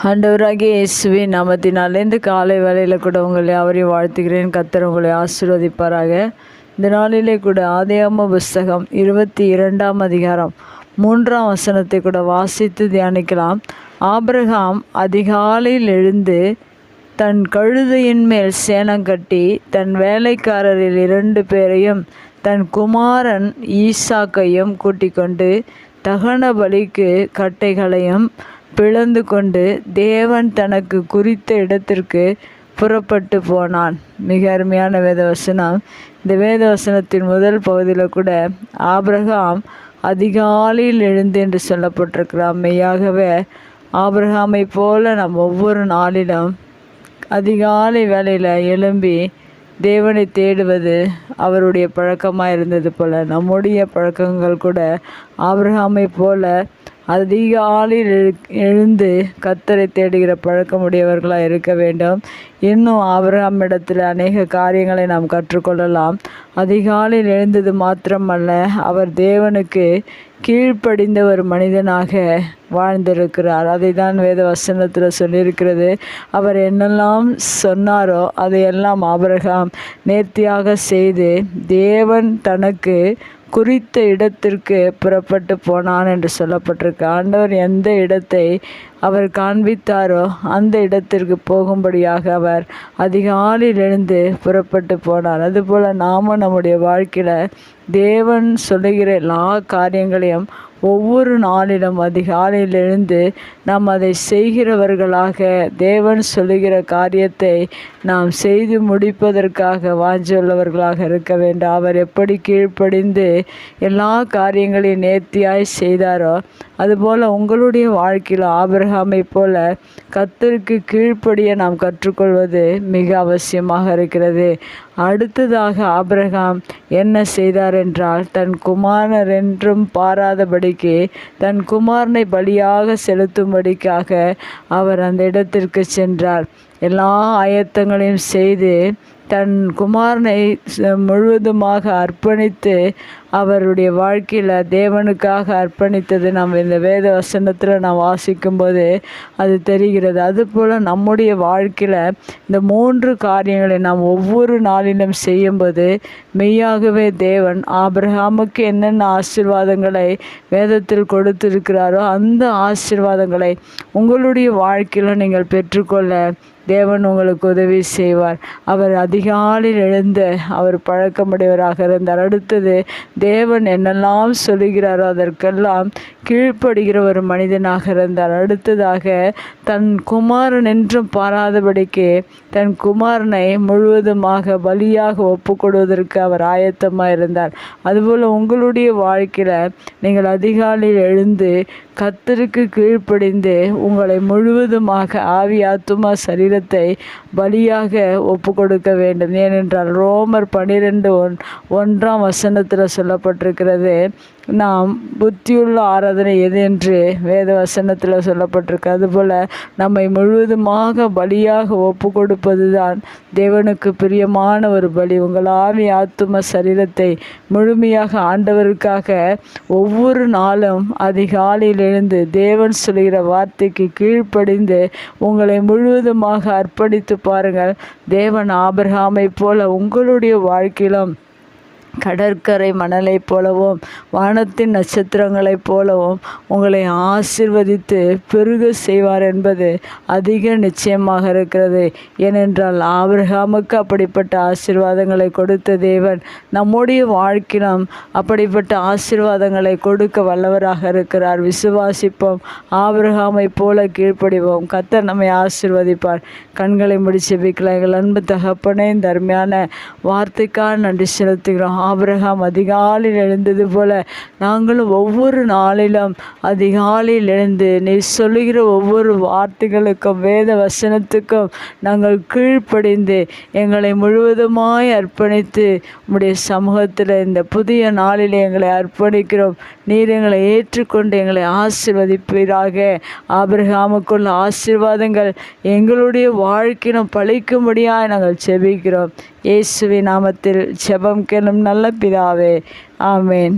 ஆண்டவராகிய இயேசுவின் நாமத்தினாலே இந்த காலை வேளையில் கூட உங்களை யாவரையும் வாழ்த்துகிறேன். கர்த்தர் உங்களை ஆசீர்வதிப்பாராக. இந்த நாளிலே கூட ஆதியாகம புஸ்தகம் 22ஆம் அதிகாரம் 3ஆம் வசனத்தை கூட வாசித்து தியானிக்கலாம். ஆபிரகாம் அதிகாலையில் எழுந்து தன் கழுதையின் மேல் சேணம் கட்டி தன் வேலைக்காரரில் 2 பேரையும் தன் குமாரன் ஈசாக்கையும் கூட்டிக் கொண்டு தகன பலிக்கு கட்டைகளையும் பிளந்து கொண்டு தேவன் தனக்கு குறித்த இடத்திற்கு புறப்பட்டு போனான். மிக அருமையான வேதவசனம். இந்த வேதவசனத்தின் முதல் பகுதியில் கூட ஆபிரகாம் அதிகாலையில் எழுந்து என்று சொல்லப்பட்டிருக்கிறார். மெய்யாகவே ஆபிரகாமை போல நாம் ஒவ்வொரு நாளிலும் அதிகாலை வேளையில் எழும்பி தேவனை தேடுவது அவருடைய பழக்கமாக இருந்தது போல் நம்முடைய பழக்கங்கள் கூட ஆபிரகாமை போல அதிகாலையில் எழுந்து கர்த்தரை தேடுகிற பழக்கமுடையவர்களாக இருக்க வேண்டும். இன்னும் ஆபிரகாமிடத்தில் அநேக காரியங்களை நாம் கற்றுக்கொள்ளலாம். அதிகாலையில் எழுந்தது மாத்திரமல்ல, அவர் தேவனுக்கு கீழ்ப்படிந்த ஒரு மனிதனாக வாழ்ந்திருக்கிறார். அதை தான் வேத வசனத்தில் சொல்லியிருக்கிறது. அவர் என்னெல்லாம் சொன்னாரோ அதையெல்லாம் ஆபிரகாம் நேர்த்தியாக செய்து தேவன் தனக்கு குறித்த இடத்திற்கு புறப்பட்டு போனான் என்று சொல்லப்பட்டிருக்கு. ஆண்டவர் எந்த இடத்தை அவர் காண்பித்தாரோ அந்த இடத்திற்கு போகும்படியாக அவர் அதிகாலையில் எழுந்து புறப்பட்டு போனார். அதுபோல் நாமும் நம்முடைய வாழ்க்கையில் தேவன் சொல்லுகிற எல்லா காரியங்களையும் ஒவ்வொரு நாளிலும் அதிகாலையில் எழுந்து நாம் அதை செய்கிறவர்களாக, தேவன் சொல்லுகிற காரியத்தை நாம் செய்து முடிப்பதற்காக வாஞ்சியுள்ளவர்களாக இருக்க வேண்டும். அவர் எப்படி கீழ்ப்படிந்து எல்லா காரியங்களையும் நேர்த்தியாய் செய்தாரோ அதுபோல் உங்களுடைய வாழ்க்கையில் ஆபிரகாமை போல கர்த்தருக்கு கீழ்ப்படிய நாம் கற்றுக்கொள்வது மிக அவசியமாக இருக்கிறது. அடுத்ததாக ஆபிரகாம் என்ன செய்தார் என்றால், தன் குமாரர் என்றும் பாராதபடிக்கு தன் குமாரனை பலியாக செலுத்தும்படிக்காக அவர் அந்த இடத்திற்கு சென்றார். எல்லா ஆயத்தங்களையும் செய்து தன் குமாரனை முழுவதுமாக அர்ப்பணித்து அவருடைய வாழ்க்கையில் தேவனுக்காக அர்ப்பணித்தது நாம் இந்த வேத வசனத்தில் நாம் வாசிக்கும்போது அது தெரிகிறது. அதுபோல் நம்முடைய வாழ்க்கையில் இந்த 3 காரியங்களை நாம் ஒவ்வொரு நாளிலும் செய்யும்போது மெய்யாகவே தேவன் ஆபிரகாமுக்கு என்னென்ன ஆசீர்வாதங்களை வேதத்தில் கொடுத்திருக்கிறாரோ அந்த ஆசீர்வாதங்களை உங்களுடைய வாழ்க்கையில் நீங்கள் பெற்றுக்கொள்ள தேவன் உங்களுக்கு உதவி செய்வார். அவர் அதிகாலையில் எழுந்த அவர் பழக்கமுடையவராக இருந்தார். அடுத்தது தேவன் என்னெல்லாம் சொல்லுகிறாரோ அதற்கெல்லாம் கீழ்ப்படுகிற ஒரு மனிதனாக இருந்தார். அடுத்ததாக தன் குமாரன் என்றும் பாராதபடிக்கு தன் குமாரனை முழுவதுமாக பலியாக ஒப்பு கொடுவதற்கு அவர் ஆயத்தமாக இருந்தார். அதுபோல் உங்களுடைய வாழ்க்கையில் நீங்கள் அதிகாலையில் எழுந்து கர்த்தருக்கு கீழ்ப்படிந்து உங்களை முழுவதுமாக ஆவி ஆத்துமா சரீரத்தை பலியாக ஒப்பு கொடுக்க வேண்டும். ஏனென்றால் ரோமர் 12:1ஆம் வசனத்தில் சொல்லப்பட்டிருக்கிறது, நாம் புத்தியுள்ள ஆராதனை எது என்று வேத வசனத்தில் சொல்லப்பட்டிருக்கு. அதுபோல் நம்மை முழுவதுமாக பலியாக ஒப்பு கொடுப்பது தான் தேவனுக்கு பிரியமான ஒரு பலி. உங்கள் ஆவி ஆத்தும சரீரத்தை முழுமையாக ஆண்டவருக்காக ஒவ்வொரு நாளும் அதிகாலையில் எழுந்து தேவன் சொல்கிற வார்த்தைக்கு கீழ்ப்படிந்து உங்களை முழுவதுமாக அர்ப்பணித்து பாருங்கள். தேவன் ஆபிரகாமை போல உங்களுடைய வாழ்க்கையிலும் கடற்கரை மணலை போலவும் வானத்தின் நட்சத்திரங்களைப் போலவும் உங்களை ஆசீர்வதித்து பெருக செய்வார் என்பது அதிக நிச்சயமாக இருக்கிறது. ஏனென்றால் ஆபிரகாமுக்கு அப்படிப்பட்ட ஆசீர்வாதங்களை கொடுத்த தேவன் நம்முடைய வாழ்க்கையிலும் அப்படிப்பட்ட ஆசீர்வாதங்களை கொடுக்க வல்லவராக இருக்கிறார். விசுவாசிப்போம், ஆபிரகாமை போல கீழ்ப்படிவோம். கர்த்தர் நம்மை ஆசீர்வதிப்பார். கண்களை முடிச்சு ஜெபிக்கலாம். எங்கள் அன்பு தகப்பனே, இந்த அருமையான வார்த்தைக்காக நன்றி செலுத்துகிறோம். ஆபிரகாம் அதிகாலையில் எழுந்தது போல நாங்களும் ஒவ்வொரு நாளிலும் அதிகாலையில் எழுந்து நீ சொல்லுகிற ஒவ்வொரு வார்த்தைகளுக்கும் வேத வசனத்துக்கும் நாங்கள் கீழ்ப்படிந்து எங்களை முழுவதுமாய் அர்ப்பணித்து உம்முடைய சமூகத்தில் இந்த புதிய நாளில் எங்களை அர்ப்பணிக்கிறோம். நீர் எங்களை ஏற்றுக்கொண்டு எங்களை ஆசீர்வதிப்பீராக. ஆபிரகாமுக்குள்ள ஆசீர்வாதங்கள் எங்களுடைய வாழ்க்கையிலும் பழிக்கும்படியாக நாங்கள் ஜெபிக்கிறோம். இயேசுவின் நாமத்தில் ஜெபம் கேளும் நல்ல பிதாவே, ஆமேன்.